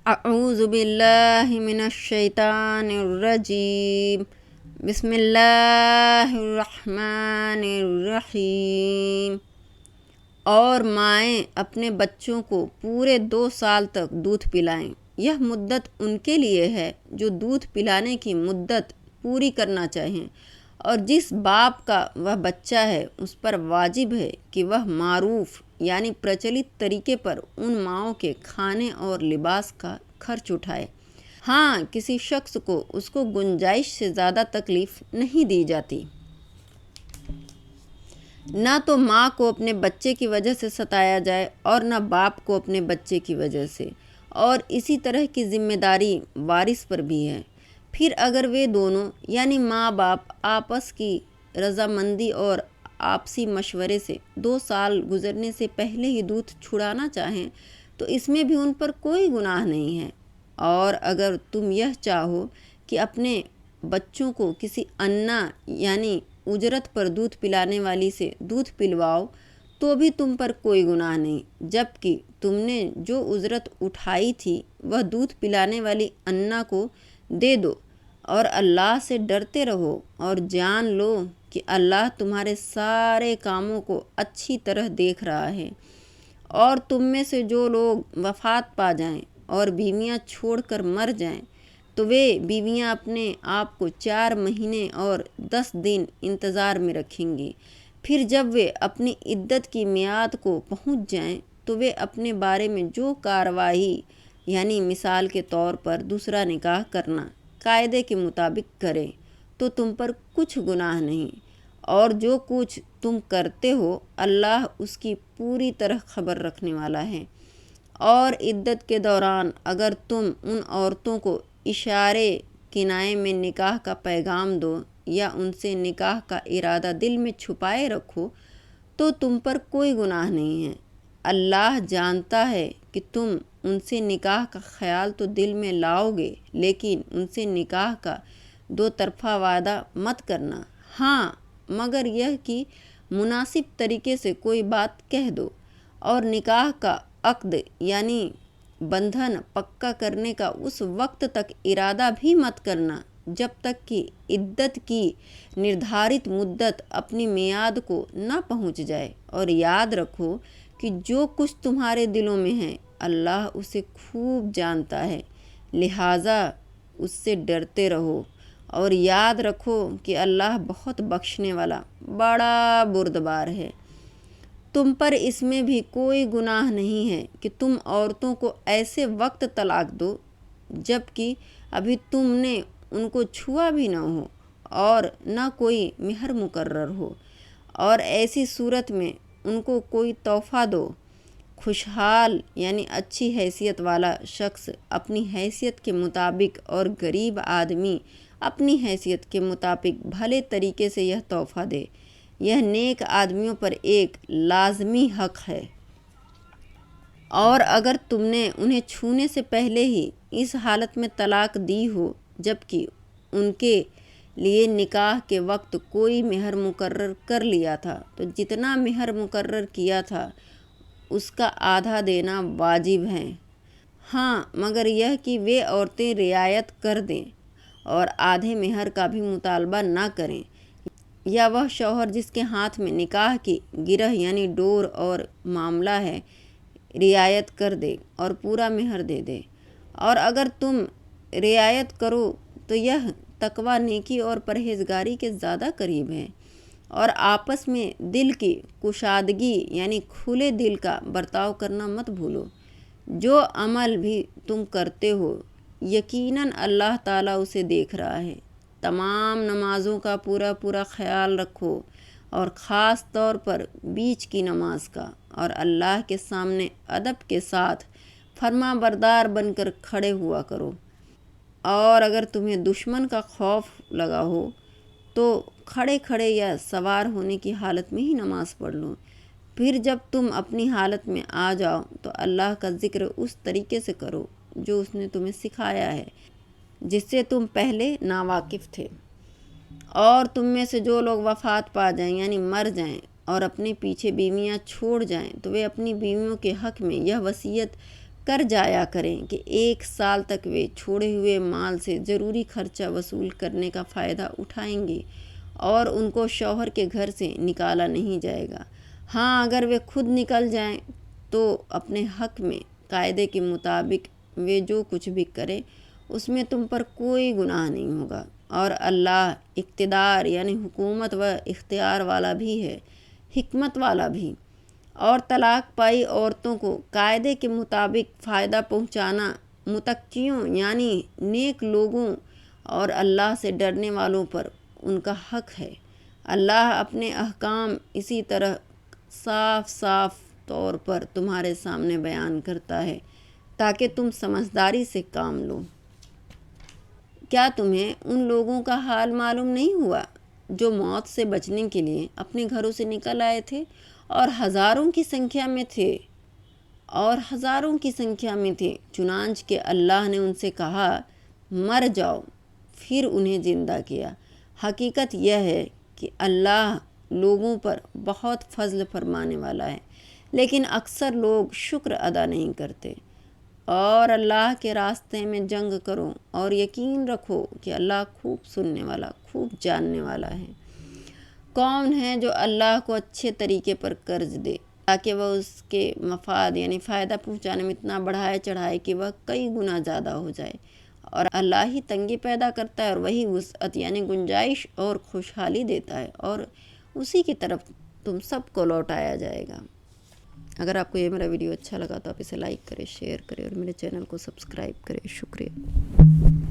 اعوذ باللہ من الشیطان الرجیم، بسم اللہ الرحمن الرحیم۔ اور مائیں اپنے بچوں کو پورے 2 سال تک دودھ پلائیں۔ یہ مدت ان کے لیے ہے جو دودھ پلانے کی مدت پوری کرنا چاہیں، اور جس باپ کا وہ بچہ ہے اس پر واجب ہے کہ وہ معروف یعنی پرچلت طریقے پر ان ماؤں کے کھانے اور لباس کا خرچ اٹھائے۔ ہاں، کسی شخص کو اس کو گنجائش سے زیادہ تکلیف نہیں دی جاتی۔ نہ تو ماں کو اپنے بچے کی وجہ سے ستایا جائے اور نہ باپ کو اپنے بچے کی وجہ سے، اور اسی طرح کی ذمہ داری وارث پر بھی ہے۔ پھر اگر وہ دونوں یعنی ماں باپ آپس کی رضامندی اور آپسی مشورے سے 2 سال گزرنے سے پہلے ہی دودھ چھڑانا چاہیں تو اس میں بھی ان پر کوئی گناہ نہیں ہے۔ اور اگر تم یہ چاہو کہ اپنے بچوں کو کسی انا یعنی اجرت پر دودھ پلانے والی سے دودھ پلواؤ تو بھی تم پر کوئی گناہ نہیں، جبکہ تم نے جو اجرت اٹھائی تھی وہ دودھ پلانے والی انا کو دے دو، اور اللہ سے ڈرتے رہو اور جان لو کہ اللہ تمہارے سارے کاموں کو اچھی طرح دیکھ رہا ہے۔ اور تم میں سے جو لوگ وفات پا جائیں اور بیویاں چھوڑ کر مر جائیں تو وہ بیویاں اپنے آپ کو 4 مہینے اور 10 دن انتظار میں رکھیں گی۔ پھر جب وہ اپنی عدت کی میعاد کو پہنچ جائیں تو وہ اپنے بارے میں جو کارروائی یعنی مثال کے طور پر دوسرا نکاح کرنا قاعدے کے مطابق کریں تو تم پر کچھ گناہ نہیں، اور جو کچھ تم کرتے ہو اللہ اس کی پوری طرح خبر رکھنے والا ہے۔ اور عدت کے دوران اگر تم ان عورتوں کو اشارے کنائے میں نکاح کا پیغام دو یا ان سے نکاح کا ارادہ دل میں چھپائے رکھو تو تم پر کوئی گناہ نہیں ہے۔ اللہ جانتا ہے کہ تم ان سے نکاح کا خیال تو دل میں لاؤ گے، لیکن ان سے نکاح کا 2 طرفہ وعدہ مت کرنا، ہاں مگر یہ کہ مناسب طریقے سے کوئی بات کہہ دو، اور نکاح کا عقد یعنی بندھن پکا کرنے کا اس وقت تک ارادہ بھی مت کرنا جب تک کہ عدت کی نردھارت مدت اپنی میعاد کو نہ پہنچ جائے، اور یاد رکھو کہ جو کچھ تمہارے دلوں میں ہے اللہ اسے خوب جانتا ہے، لہٰذا اس سے ڈرتے رہو، اور یاد رکھو کہ اللہ بہت بخشنے والا بڑا بردبار ہے۔ تم پر اس میں بھی کوئی گناہ نہیں ہے کہ تم عورتوں کو ایسے وقت طلاق دو جب کہ ابھی تم نے ان کو چھوا بھی نہ ہو اور نہ کوئی مہر مقرر ہو، اور ایسی صورت میں ان کو کوئی تحفہ دو۔ خوشحال یعنی اچھی حیثیت والا شخص اپنی حیثیت کے مطابق اور غریب آدمی اپنی حیثیت کے مطابق بھلے طریقے سے یہ تحفہ دے، یہ نیک آدمیوں پر ایک لازمی حق ہے۔ اور اگر تم نے انہیں چھونے سے پہلے ہی اس حالت میں طلاق دی ہو جبکہ ان کے لیے نکاح کے وقت کوئی مہر مقرر کر لیا تھا تو جتنا مہر مقرر کیا تھا اس کا آدھا دینا واجب ہے، ہاں مگر یہ کہ وہ عورتیں رعایت کر دیں اور آدھے مہر کا بھی مطالبہ نہ کریں، یا وہ شوہر جس کے ہاتھ میں نکاح کی گرہ یعنی ڈور اور معاملہ ہے رعایت کر دے اور پورا مہر دے دے۔ اور اگر تم رعایت کرو تو یہ تقویٰ، نیکی اور پرہیزگاری کے زیادہ قریب ہے، اور آپس میں دل کی کشادگی یعنی کھلے دل کا برتاؤ کرنا مت بھولو۔ جو عمل بھی تم کرتے ہو یقیناً اللہ تعالیٰ اسے دیکھ رہا ہے۔ تمام نمازوں کا پورا خیال رکھو، اور خاص طور پر بیچ کی نماز کا، اور اللہ کے سامنے ادب کے ساتھ فرما بردار بن کر کھڑے ہوا کرو۔ اور اگر تمہیں دشمن کا خوف لگا ہو تو کھڑے کھڑے یا سوار ہونے کی حالت میں ہی نماز پڑھ لو۔ پھر جب تم اپنی حالت میں آ جاؤ تو اللہ کا ذکر اس طریقے سے کرو جو اس نے تمہیں سکھایا ہے، جس سے تم پہلے ناواقف تھے۔ اور تم میں سے جو لوگ وفات پا جائیں یعنی مر جائیں اور اپنے پیچھے بیویاں چھوڑ جائیں تو وہ اپنی بیویوں کے حق میں یہ وصیت کر جایا کریں کہ 1 سال تک وہ چھوڑے ہوئے مال سے ضروری خرچہ وصول کرنے کا فائدہ اٹھائیں گے اور ان کو شوہر کے گھر سے نکالا نہیں جائے گا۔ ہاں، اگر وہ خود نکل جائیں تو اپنے حق میں قاعدے کے مطابق وہ جو کچھ بھی کرے اس میں تم پر کوئی گناہ نہیں ہوگا، اور اللہ اقتدار یعنی حکومت و اختیار والا بھی ہے، حکمت والا بھی۔ اور طلاق پائی عورتوں کو قاعدے کے مطابق فائدہ پہنچانا متقیوں یعنی نیک لوگوں اور اللہ سے ڈرنے والوں پر ان کا حق ہے۔ اللہ اپنے احکام اسی طرح صاف طور پر تمہارے سامنے بیان کرتا ہے تاکہ تم سمجھداری سے کام لو۔ کیا تمہیں ان لوگوں کا حال معلوم نہیں ہوا جو موت سے بچنے کے لیے اپنے گھروں سے نکل آئے تھے اور ہزاروں کی سنکھیا میں تھے، چنانچہ کہ اللہ نے ان سے کہا مر جاؤ، پھر انہیں زندہ کیا۔ حقیقت یہ ہے کہ اللہ لوگوں پر بہت فضل فرمانے والا ہے، لیکن اکثر لوگ شکر ادا نہیں کرتے۔ اور اللہ کے راستے میں جنگ کرو اور یقین رکھو کہ اللہ خوب سننے والا، خوب جاننے والا ہے۔ کون ہے جو اللہ کو اچھے طریقے پر قرض دے تاکہ وہ اس کے مفاد یعنی فائدہ پہنچانے میں اتنا بڑھائے چڑھائے کہ وہ کئی گنا زیادہ ہو جائے؟ اور اللہ ہی تنگی پیدا کرتا ہے اور وہی وسعت یعنی گنجائش اور خوشحالی دیتا ہے، اور اسی کی طرف تم سب کو لوٹایا جائے گا۔ اگر آپ کو یہ میرا ویڈیو اچھا لگا تو آپ اسے لائک کریں، شیئر کریں اور میرے چینل کو سبسکرائب کریں۔ شکریہ۔